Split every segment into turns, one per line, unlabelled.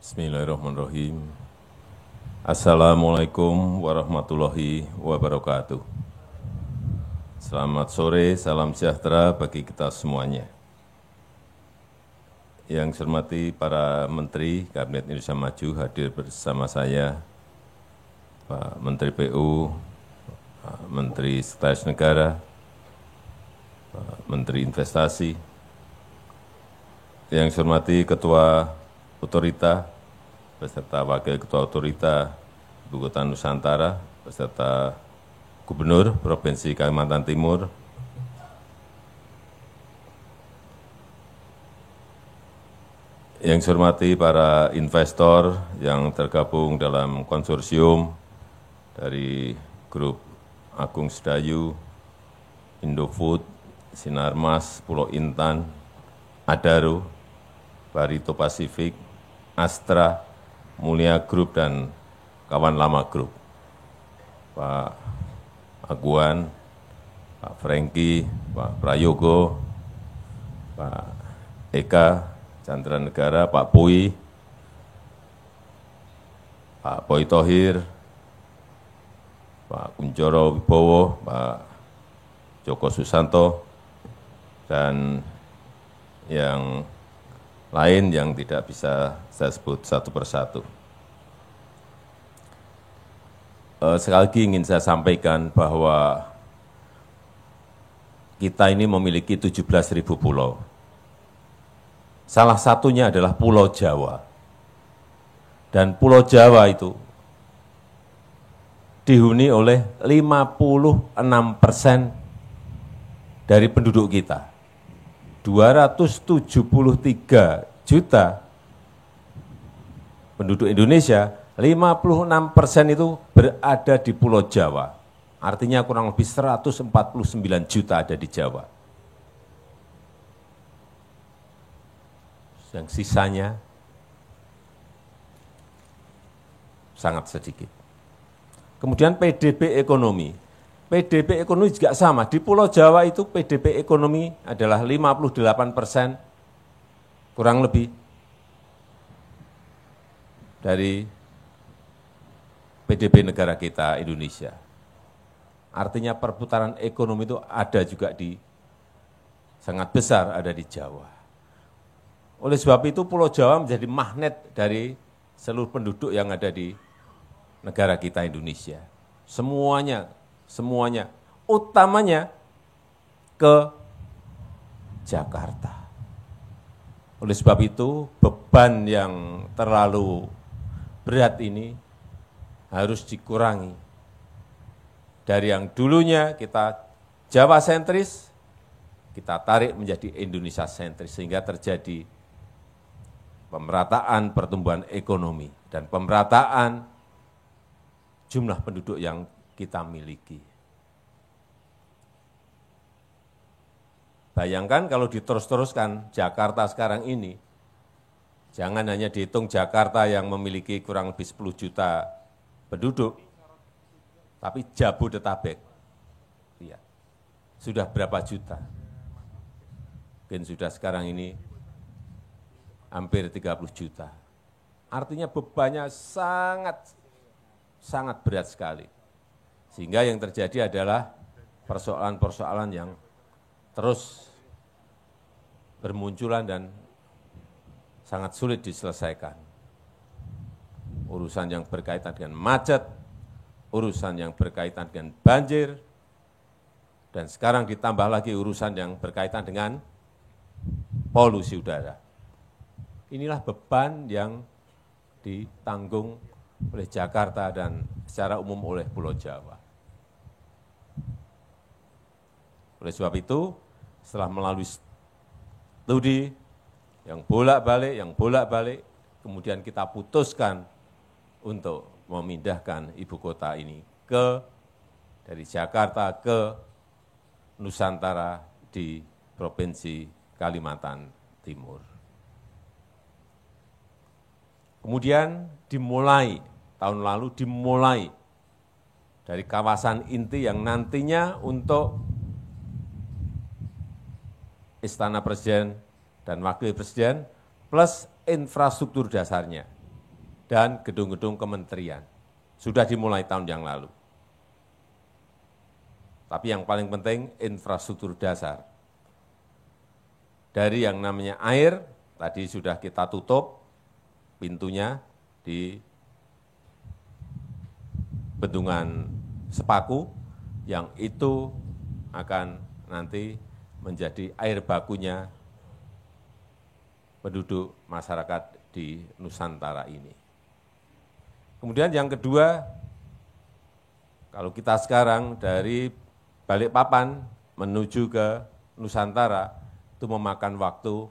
Bismillahirrahmanirrahim. Assalamualaikum warahmatullahi wabarakatuh. Selamat sore, salam sejahtera bagi kita semuanya. Yang saya hormati para Menteri Kabinet Indonesia Maju hadir bersama saya, Pak Menteri PU, Pak Menteri Sekretaris Negara, Pak Menteri Investasi, yang saya hormati Ketua Otorita, beserta Wakil Ketua Otorita Ibu Kota Nusantara, beserta Gubernur Provinsi Kalimantan Timur, yang saya hormati para investor yang tergabung dalam konsorsium dari Grup Agung Sedayu, Indofood, Sinarmas, Pulau Intan, Adaro, Barito Pasifik, Astra, Mulia Group, dan kawan lama Group, Pak Aguan, Pak Franky, Pak Prayogo, Pak Eka Chandra Negara, Pak Pui, Pak Boy Tohir, Pak Kunchoro Wibowo, Pak Joko Susanto, dan yang lain yang tidak bisa saya sebut satu persatu. Sekali lagi ingin saya sampaikan bahwa kita ini memiliki 17.000 pulau. Salah satunya adalah Pulau Jawa. Dan Pulau Jawa itu dihuni oleh 56% dari penduduk kita. 273 juta penduduk Indonesia, 56% itu berada di Pulau Jawa. Artinya kurang lebih 149 juta ada di Jawa. Yang sisanya sangat sedikit. Kemudian PDB ekonomi. PDB ekonomi juga sama. Di Pulau Jawa itu PDB ekonomi adalah 58%, kurang lebih, dari PDB negara kita, Indonesia. Artinya perputaran ekonomi itu ada juga sangat besar ada di Jawa. Oleh sebab itu Pulau Jawa menjadi magnet dari seluruh penduduk yang ada di negara kita, Indonesia. Semuanya, utamanya ke Jakarta. Oleh sebab itu, beban yang terlalu berat ini harus dikurangi. Dari yang dulunya kita Jawa sentris, kita tarik menjadi Indonesia sentris, sehingga terjadi pemerataan pertumbuhan ekonomi dan pemerataan jumlah penduduk yang kita miliki. Bayangkan kalau diterus-teruskan Jakarta sekarang ini, jangan hanya dihitung Jakarta yang memiliki kurang lebih 10 juta penduduk, tapi Jabodetabek, ya, sudah berapa juta? Mungkin sudah sekarang ini hampir 30 juta. Artinya bebannya sangat berat sekali. Sehingga yang terjadi adalah persoalan-persoalan yang terus bermunculan dan sangat sulit diselesaikan. Urusan yang berkaitan dengan macet, urusan yang berkaitan dengan banjir, dan sekarang ditambah lagi urusan yang berkaitan dengan polusi udara. Inilah beban yang ditanggung oleh Jakarta dan secara umum oleh Pulau Jawa. Oleh sebab itu, setelah melalui studi yang bolak-balik, kemudian kita putuskan untuk memindahkan ibu kota ini dari Jakarta ke Nusantara di Provinsi Kalimantan Timur. Kemudian tahun lalu dimulai dari kawasan inti yang nantinya untuk Istana Presiden dan Wakil Presiden plus infrastruktur dasarnya. dan gedung-gedung kementerian. Sudah dimulai tahun yang lalu. Tapi yang paling penting infrastruktur dasar. Dari yang namanya air, tadi sudah kita tutup pintunya di Bendungan Sepaku, yang itu akan nanti menjadi air bakunya penduduk masyarakat di Nusantara ini. Kemudian yang kedua, kalau kita sekarang dari Balikpapan menuju ke Nusantara, itu memakan waktu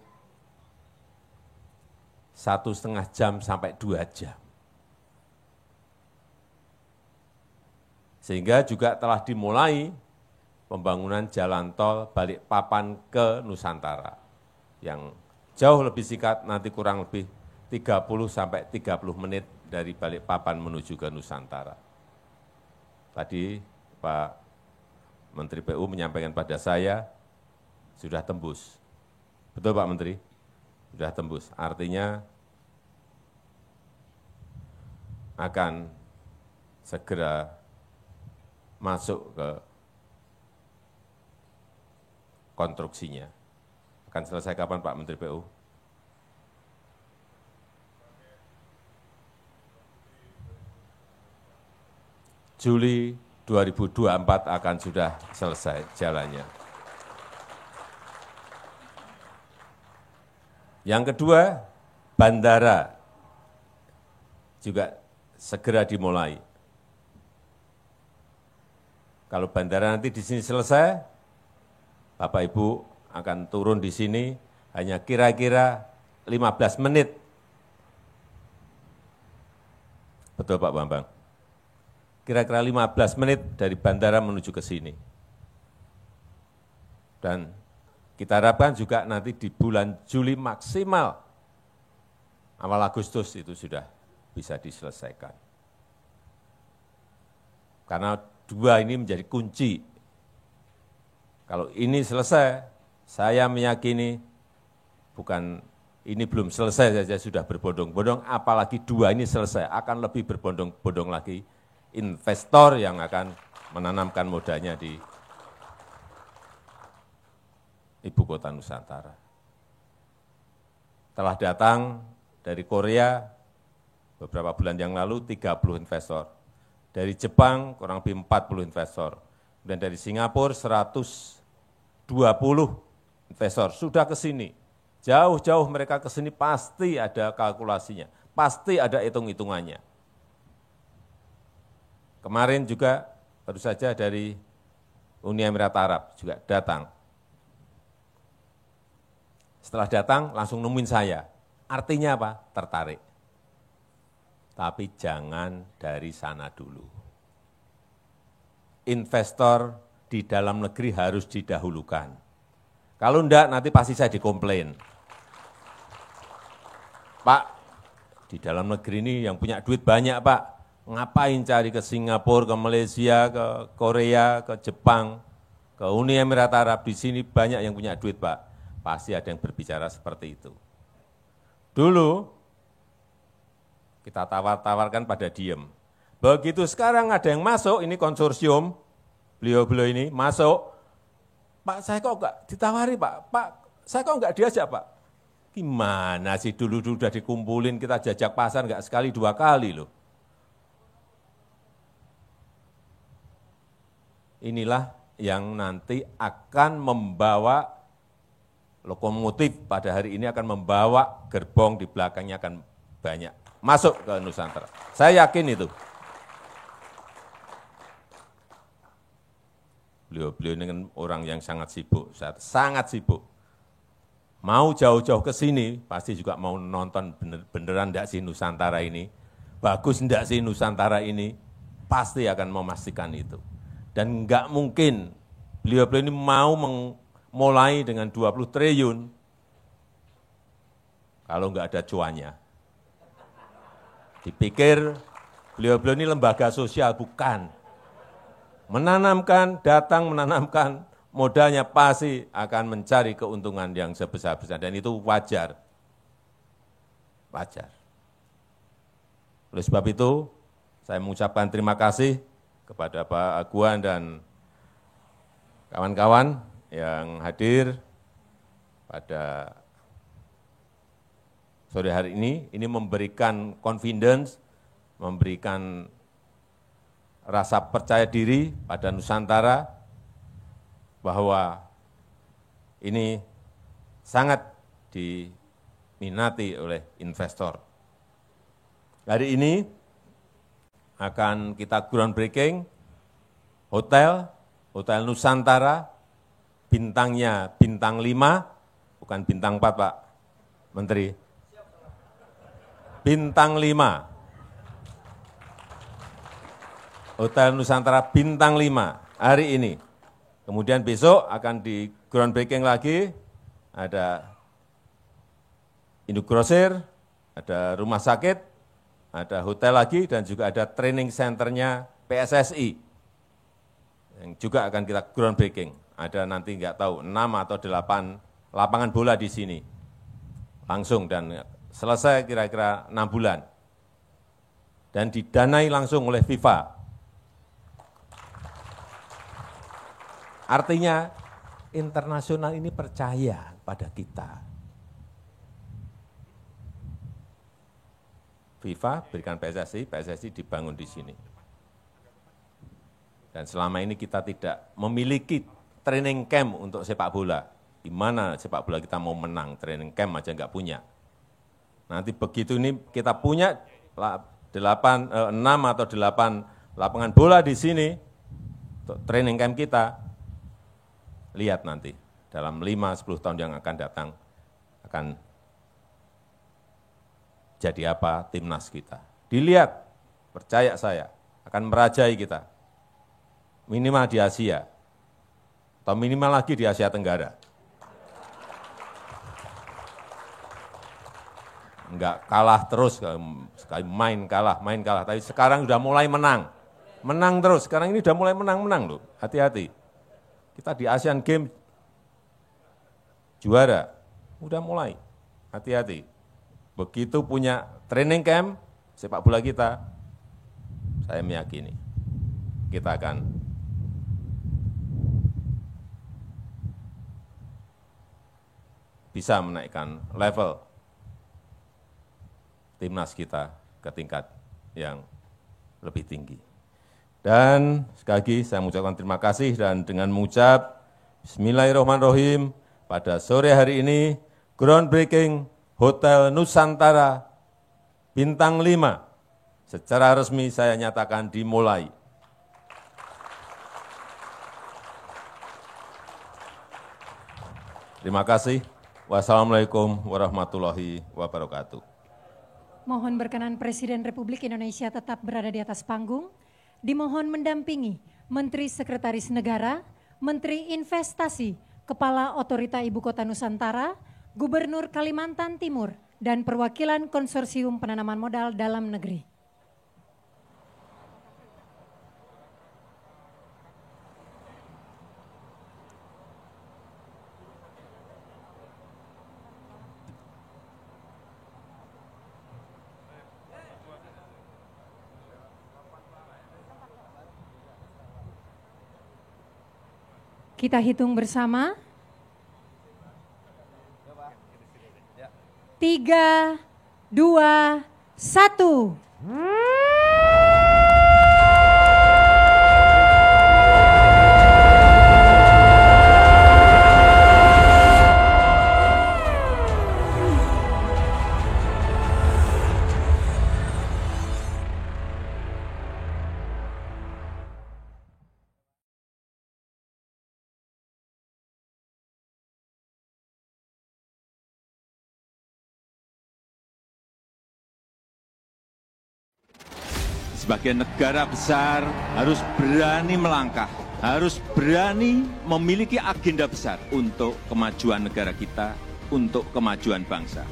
1,5 jam sampai 2 jam. Sehingga juga telah dimulai pembangunan jalan tol Balikpapan ke Nusantara, yang jauh lebih singkat, nanti kurang lebih 30 sampai 30 menit dari Balikpapan menuju ke Nusantara. Tadi Pak Menteri PU menyampaikan pada saya, sudah tembus. Betul Pak Menteri? Sudah tembus. Artinya akan segera masuk ke konstruksinya. Akan selesai kapan Pak Menteri PU? Juli 2024 akan sudah selesai jalannya. Yang kedua, bandara juga segera dimulai. Kalau bandara nanti di sini selesai, Bapak Ibu akan turun di sini hanya kira-kira 15 menit. Betul Pak Bambang? Kira-kira 15 menit dari bandara menuju ke sini. Dan kita harapkan juga nanti di bulan Juli maksimal, awal Agustus itu sudah bisa diselesaikan. Karena dua ini menjadi kunci. Kalau ini selesai, saya meyakini bukan ini belum selesai saja sudah berbondong-bondong, apalagi dua ini selesai, akan lebih berbondong-bondong lagi investor yang akan menanamkan modalnya di Ibu Kota Nusantara. Telah datang dari Korea beberapa bulan yang lalu 30 investor. Dari Jepang kurang lebih 40 investor. Dan dari Singapura 120 investor sudah ke sini. Jauh-jauh mereka ke sini pasti ada kalkulasinya, pasti ada hitung-hitungannya. Kemarin juga baru saja dari Uni Emirat Arab juga datang. Setelah datang langsung nemuin saya. Artinya apa? Tertarik. Tapi jangan dari sana dulu. Investor di dalam negeri harus didahulukan. Kalau enggak nanti pasti saya dikomplain. Pak, di dalam negeri ini yang punya duit banyak Pak. Ngapain cari ke Singapura, ke Malaysia, ke Korea, ke Jepang, ke Uni Emirat Arab, di sini banyak yang punya duit Pak. Pasti ada yang berbicara seperti itu. Dulu kita tawar-tawarkan pada diem. Begitu sekarang ada yang masuk, ini konsorsium, beliau-beliau ini masuk, Pak saya kok enggak ditawari Pak, Pak saya kok enggak diajak Pak. Gimana sih dulu sudah dikumpulin, kita jajak pasar enggak sekali dua kali loh. Inilah yang nanti akan membawa lokomotif pada hari ini, akan membawa gerbong di belakangnya akan banyak masuk ke Nusantara. Saya yakin itu. Beliau-beliau ini kan orang yang sangat sibuk, sangat sibuk. Mau jauh-jauh ke sini, pasti juga mau nonton beneran enggak sih Nusantara ini, bagus enggak sih Nusantara ini, pasti akan memastikan itu. Dan enggak mungkin beliau-beliau ini mau memulai dengan 20 triliun kalau enggak ada cuannya. Dipikir beliau-beliau ini lembaga sosial, bukan. Menanamkan, datang menanamkan, modalnya pasti akan mencari keuntungan yang sebesar-besar. Dan itu wajar. Wajar. Oleh sebab itu, saya mengucapkan terima kasih kepada Pak Aguan dan kawan-kawan yang hadir pada sore hari ini. Ini memberikan confidence, memberikan rasa percaya diri pada Nusantara bahwa ini sangat diminati oleh investor. Hari ini akan kita groundbreaking hotel Nusantara, bintangnya bintang 5, bukan bintang 4, Pak Menteri. Bintang 5. Hotel Nusantara bintang 5 hari ini. Kemudian besok akan di groundbreaking lagi, ada induk grosir, ada rumah sakit, ada hotel lagi, dan juga ada training centernya PSSI, yang juga akan kita groundbreaking. Ada nanti nggak tahu 6 atau 8 lapangan bola di sini. Langsung dan selesai kira-kira 6 bulan. Dan didanai langsung oleh FIFA. Artinya internasional ini percaya pada kita. FIFA berikan PSSI, PSSI dibangun di sini. Dan selama ini kita tidak memiliki training camp untuk sepak bola. Di mana sepak bola kita mau menang, training camp aja nggak punya. Nanti begitu ini kita punya 6 atau 8 lapangan bola di sini, untuk training camp kita, lihat nanti dalam 5-10 tahun yang akan datang akan jadi apa timnas kita. Dilihat, percaya saya, akan merajai kita. Minimal di Asia, atau minimal lagi di Asia Tenggara. Enggak kalah terus, sekali main kalah, tapi sekarang sudah mulai menang. Menang terus, sekarang ini sudah mulai menang loh, hati-hati. Kita di Asian Games juara, udah mulai, hati-hati. Begitu punya training camp sepak bola kita, saya meyakini kita akan bisa menaikkan level timnas kita ke tingkat yang lebih tinggi. Dan sekali lagi saya mengucapkan terima kasih, dan dengan mengucap Bismillahirrahmanirrahim, pada sore hari ini groundbreaking Hotel Nusantara bintang 5 secara resmi saya nyatakan dimulai. Terima kasih. Wassalamualaikum warahmatullahi wabarakatuh.
Mohon berkenan Presiden Republik Indonesia tetap berada di atas panggung. Dimohon mendampingi Menteri Sekretaris Negara, Menteri Investasi, Kepala Otorita Ibu Kota Nusantara, Gubernur Kalimantan Timur, dan perwakilan Konsorsium Penanaman Modal Dalam Negeri. Kita hitung bersama. 3, 2, 1.
Sebagai negara besar harus berani melangkah, harus berani memiliki agenda besar untuk kemajuan negara kita, untuk kemajuan bangsa.